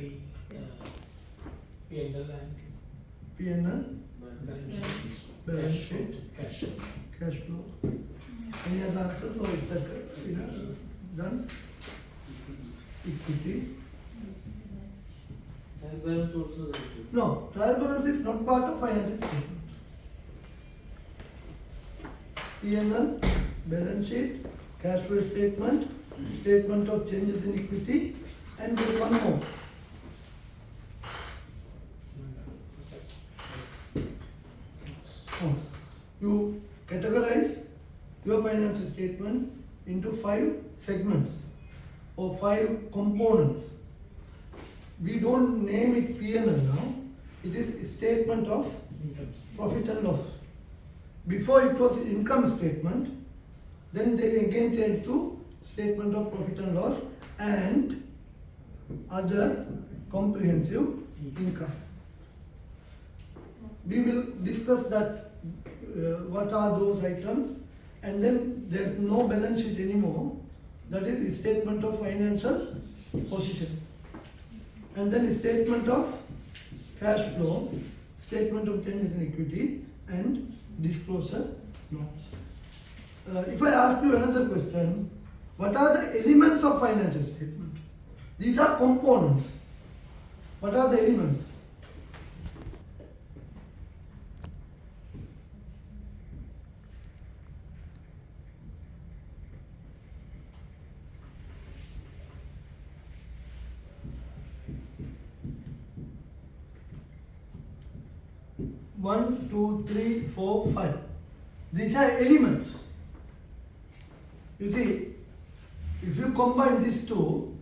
P, P&L and P&L, balance cash flow. sheet, Cash. cash flow. Any other answers or is that done? Equity. And balance also there. No, trial balance is not part of financial statement. P&L, balance sheet, cash flow statement, statement of changes in equity, and there is one more. Oh, you categorize your financial statement into 5 segments or 5 components. We don't name it P&L now. It is a statement of profit and loss. Before it was income statement, then they again changed to statement of profit and loss and other comprehensive income. We will discuss that what are those items, and then there is no balance sheet anymore. That is the statement of financial position. And then the statement of cash flow, statement of changes in equity, and disclosure notes. If I ask you another question, what are the elements of financial statement? These are components. What are the elements? One, two, three, four, 5. These are elements. You see, if you combine these two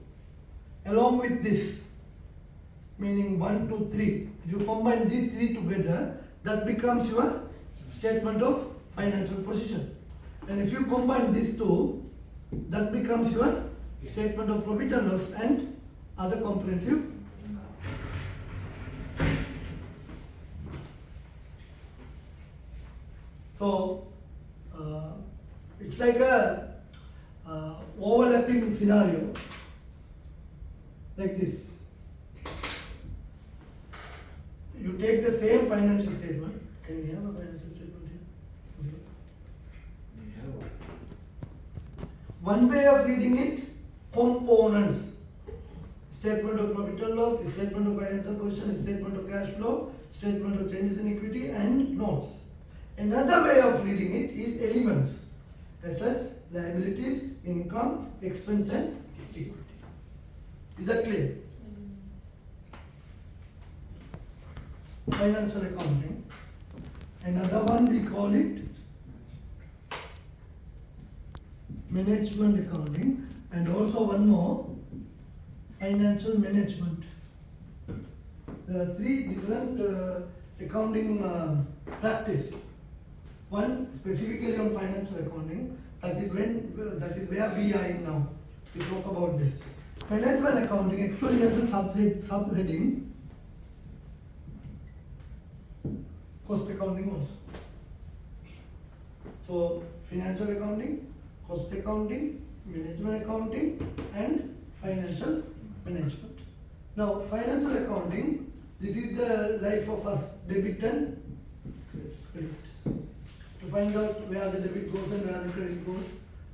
along with this, meaning 1, 2, 3, if you combine these 3 together, that becomes your statement of financial position. And if you combine these two, that becomes your statement of profit and loss and other comprehensive. So, it's like a overlapping scenario, like this. You take the same financial statement. Can we have a financial statement here? One way of reading it, components. Statement of profit and loss, statement of financial position, statement of cash flow, statement of changes in equity, and notes. Another way of reading it is elements. Assets, liabilities, income, expense, and equity. Is that clear? Financial accounting. Another one we call it management accounting, and also one more, financial management. There are 3 different accounting practice. One specifically on financial accounting, that is where we are in now. We talk about this. Management accounting actually has a subheading, cost accounting also. So financial accounting, cost accounting, management accounting, and financial management. Now financial accounting, this is the life of us, debit and credit. To find out where the debit goes and where the credit goes,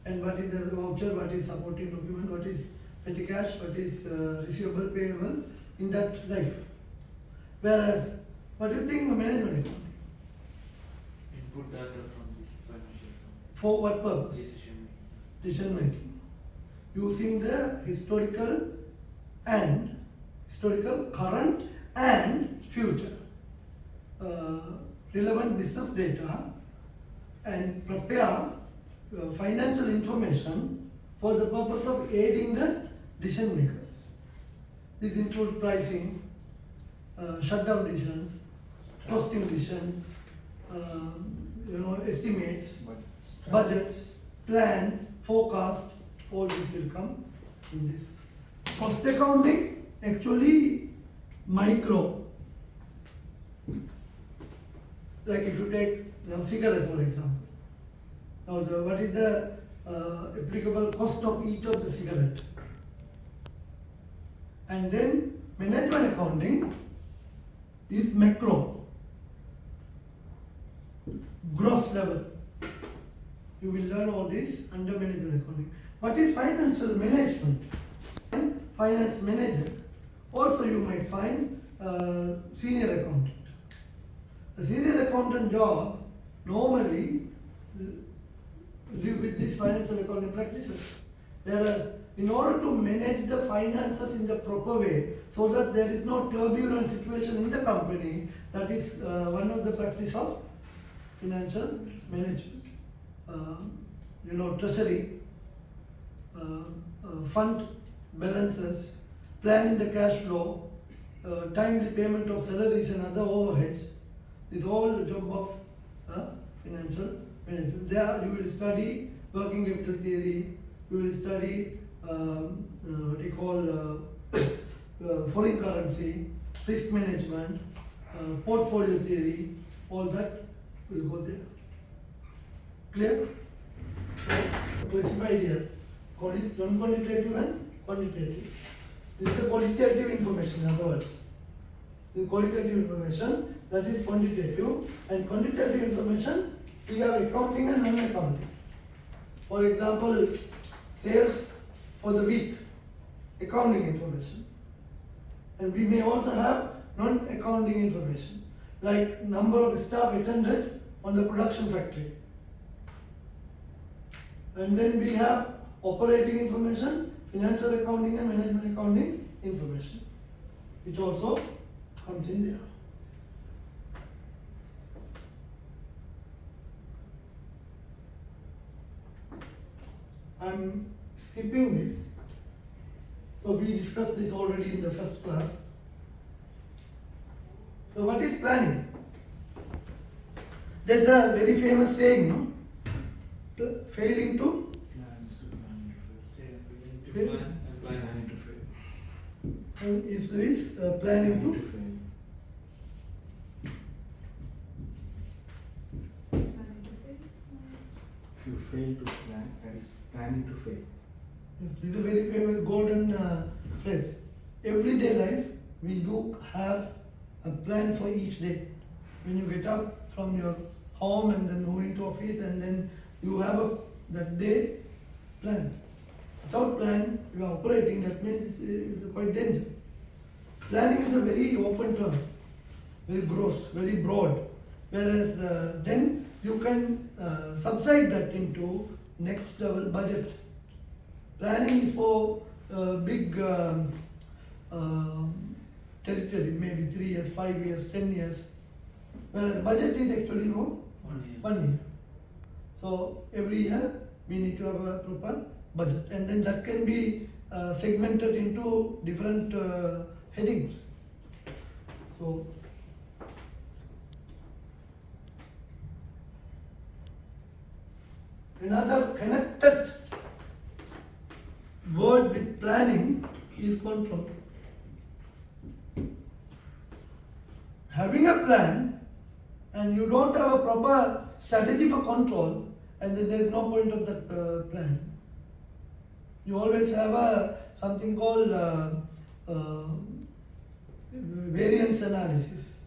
and what is the voucher, what is supporting document, what is petty cash, what is receivable, payable, in that life. Whereas, what do you think of management accounting? Input data from this financial For what purpose? decision Decision making. Using the historical, current, and future relevant business data, and prepare financial information for the purpose of aiding the decision makers. These include pricing, shutdown decisions, costing decisions, estimates, budgets, plan, forecast. All this will come in this. Cost accounting actually micro. Like if you take cigarette for example. Now what is the applicable cost of each of the cigarette? And then Management accounting is macro, gross level. You will learn all this under management accounting. What is financial management? Finance manager. Also you might find senior accountant. The senior accountant job normally live with these financial accounting practices. Whereas in order to manage the finances in the proper way, so that there is no turbulent situation in the company, that is one of the practice of financial management. Treasury, fund balances, planning the cash flow, timely payment of salaries and other overheads. Is all the job of financial management. There you will study working capital theory, you will study what you call foreign currency, risk management, portfolio theory, all that will go there. Clear? So, classified here, non-quantitative and quantitative. This is the qualitative information, in other words. This is qualitative information, that is quantitative, and quantitative information, we have accounting and non-accounting. For example, sales for the week, accounting information. And we may also have non-accounting information, like number of staff attended on the production factory. And then we have operating information, financial accounting and management accounting information, which also comes in there. I'm skipping this. So we discussed this already in the first class. So what is planning? There's a very famous saying, no? Failing to Plan and planning to fail. is planning to fail. If you fail to plan, that is planning to fail. Yes, this is a very famous golden phrase. Everyday life, we do have a plan for each day. When you get up from your home and then move into office, and then you have that day plan. Without plan, you are operating, that means it's quite dangerous. Planning is a very open term, very gross, very broad. Whereas then you can subside that into next level budget. Planning is for big territory, maybe 3 years, 5 years, 10 years. Whereas budget is actually for 1 year. So every year we need to have a proper budget, and then that can be segmented into different headings. So another connected word with planning is control. Having a plan and you don't have a proper strategy for control, and then there is no point of that plan. You always have something called variance analysis.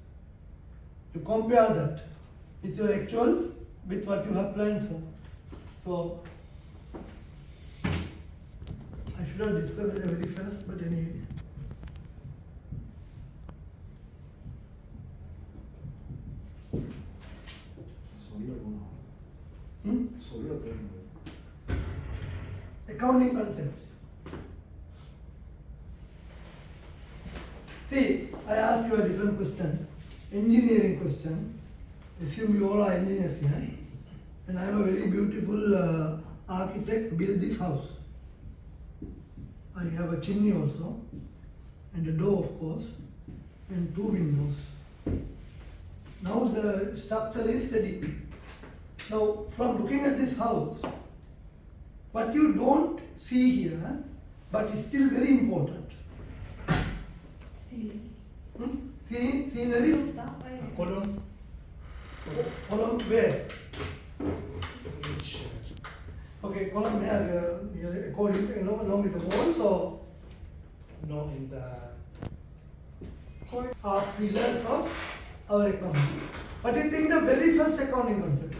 You compare that with your actual, with what you have planned for. So I should have discussed it very fast, but anyway. Accounting concepts. See, I asked you a different question, engineering question. Assume you all are engineers here, and I am a very beautiful architect, build this house. I have a chimney also, and a door of course, and 2 windows. Now the structure is ready. Now from looking at this house, what you don't see here, but is still very important. Ceiling. Scenery? Column. Column where? Okay, column where? According along with the walls, or No, in the are pillars of our accounting. But I think the very first accounting concept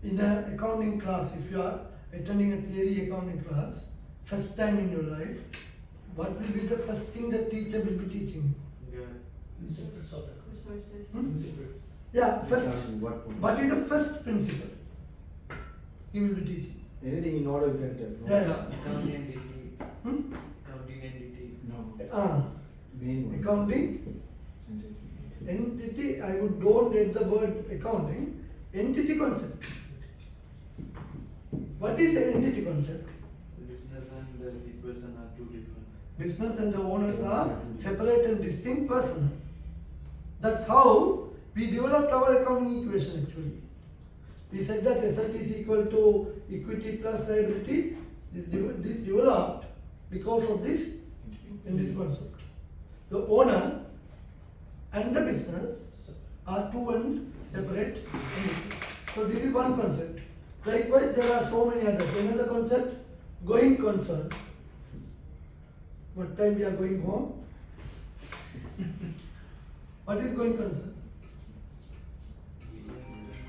in an accounting class, if you are attending a theory accounting class, first time in your life, what will be the first thing the teacher will be teaching you? Principles of Resources. principle. Yeah, first. What What is the first principle he will be teaching? Anything in order you can tell. No? Yeah. Accounting entity. Hmm? Accounting entity. No. Main one. Accounting Entity. entity. I would don't add the word accounting. Entity concept. What is the entity concept? Business and the person are two different. Business and the owners are separate and distinct persons. That's how we developed our accounting equation actually. We said that asset is equal to equity plus liability. This developed because of this entity concept. The owner and the business are two and separate entities. So this is one concept. Likewise, there are so many others. Another concept, going concern. What time we are going home? What is going concern?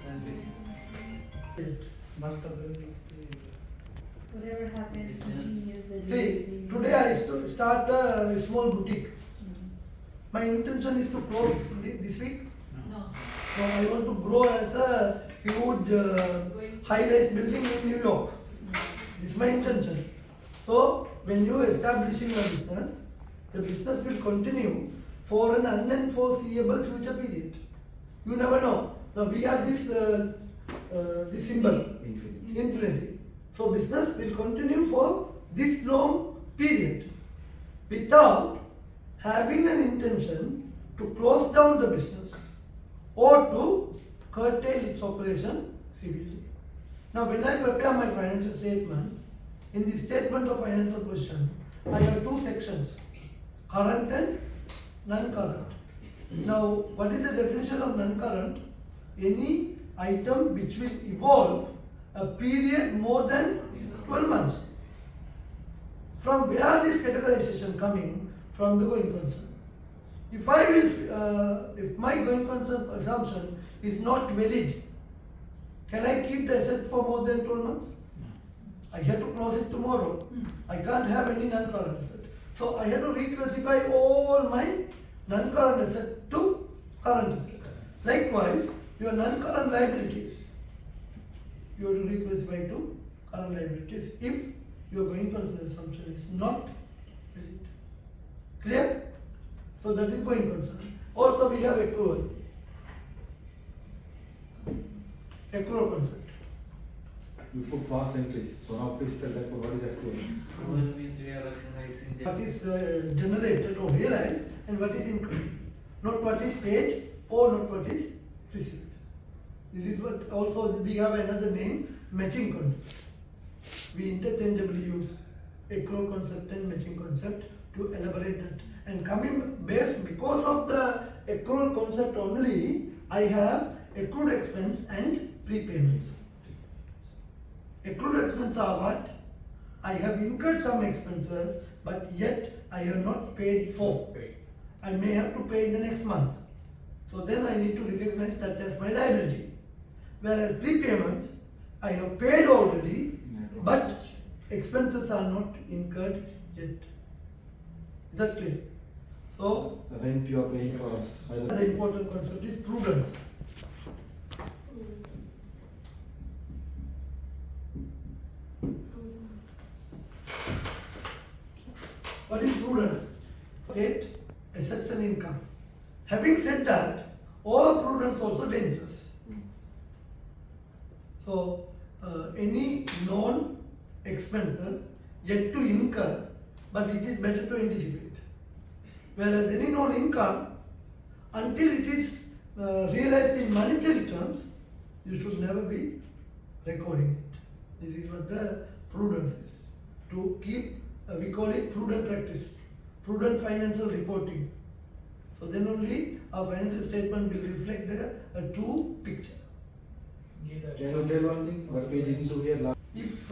And business. Whatever happens, Business. continues the See, today I start a small boutique. My intention is to close this week. No. So I want to grow as a huge high-rise building in New York. This is my intention. So when you are establishing a business, the business will continue for an unforeseeable future period. You never know. Now we have this symbol, Infinity. infinity. So business will continue for this long period without having an intention to close down the business or to curtail its operation severely. Now when I prepare my financial statement, in the statement of financial position, I have two sections, current and non-current. Now what is the definition of non-current? Any item which will evolve a period more than 12 months. From where this categorization coming? From the going concern. If I will, if my going concern assumption is not valid, can I keep the asset for more than 12 months? I have to close it tomorrow. I can't have any non-current asset. So I have to reclassify all my non-current asset to current asset. Likewise, your non-current liabilities, you have to reclassify to current liabilities if your going concern assumption is not valid. Clear? So that is going concern. Also we have accrual. Accrual concept. You put past entries. So now please tell that what is accrual. Accrual means we are recognizing the. What is generated or realized and what is incurred. Not what is paid or not what is received. This is what also we have another name, matching concept. We interchangeably use accrual concept and matching concept to elaborate that. And coming based because of the accrual concept only, I have accrued expense and prepayments. Accrued expenses are what? I have incurred some expenses, but yet I have not paid for. I may have to pay in the next month. So then I need to recognize that as my liability. Whereas prepayments, I have paid already, but expenses are not incurred yet. Is that clear? So, The rent you are paying for us. the important concept is prudence. What is prudence? State, assets and income. Having said that, all prudence also dangerous. So, any known expenses yet to incur, but it is better to anticipate. Whereas any known income, until it is realized in monetary terms, you should never be recording it. This is what the prudence is. To keep, we call it prudent practice, prudent financial reporting. So then only our financial statement will reflect the true picture. Can you tell one thing? What we didn't do here last. If,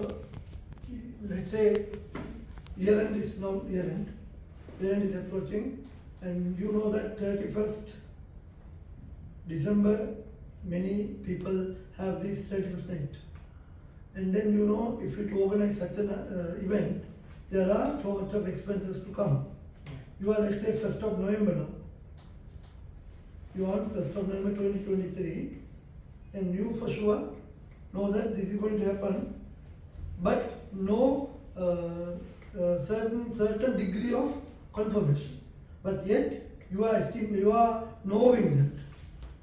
let's say, year end is now year end is approaching, And you know that 31st December, many people have this 31st night. And then you know, if you to organize such an event, there are so much of expenses to come. You are, let's say, 1st of November now. You are 1st of November 2023, and you for sure know that this is going to happen, but no certain degree of confirmation. But yet you are knowing that.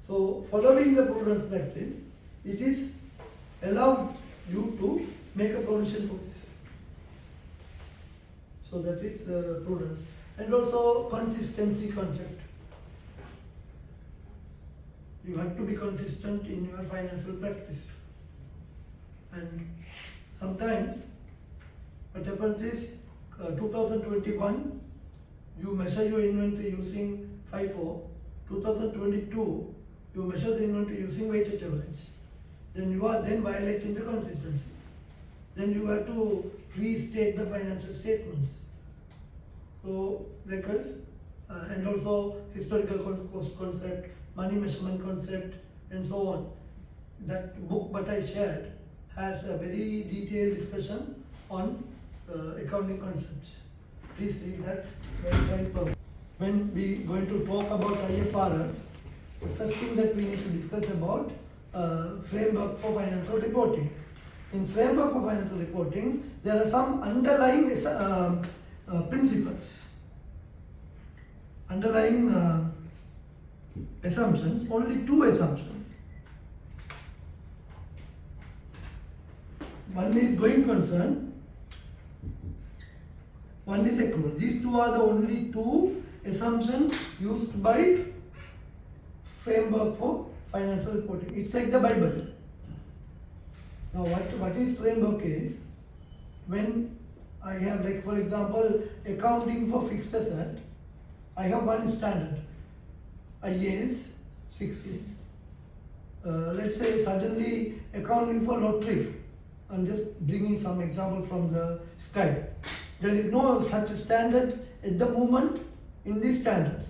So following the prudence practice, it is allowed you to make a provision for this. So that is prudence. And also consistency concept. You have to be consistent in your financial practice. And sometimes what happens is 2021 you measure your inventory using FIFO, 2022 you measure the inventory using weighted average. Then you are then violating the consistency. Then you have to restate the financial statements. So because and also historical cost concept, money measurement concept, and so on. That book what I shared has a very detailed discussion on accounting concepts. Please read that very properly. When we going to talk about IFRS, the first thing that we need to discuss about framework for financial reporting. In framework for financial reporting, there are some underlying principles, underlying assumptions, only two assumptions. One is going concern, one is accrual. These two are the only two assumptions used by framework for financial reporting. It's like the Bible. Now what is framework is, when I have, like for example, accounting for fixed asset, I have one standard, IAS 16. Let's say suddenly accounting for lottery, I'm just bringing some example from the sky. There is no such standard at the moment in these standards.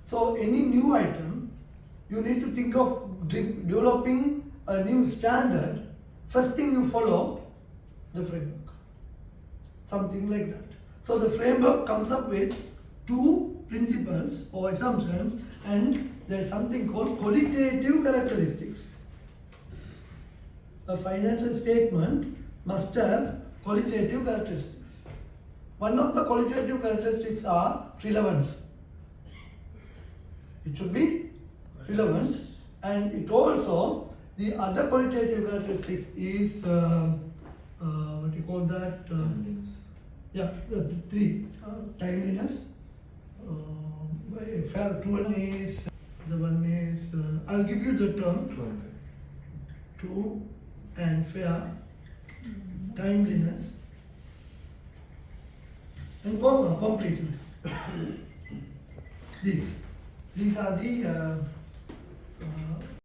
So any new item, you need to think of developing a new standard. First thing you follow the framework, something like that. So the framework comes up with two principles or assumptions, and there is something called qualitative characteristics. A financial statement must have qualitative characteristics. One of the qualitative characteristics are relevance. It should be relevant, and it also, the other qualitative characteristic is what do you call that? Yeah, the three: timeliness. Fair. One is I'll give you the term. True and fair, timeliness, and completeness. These are the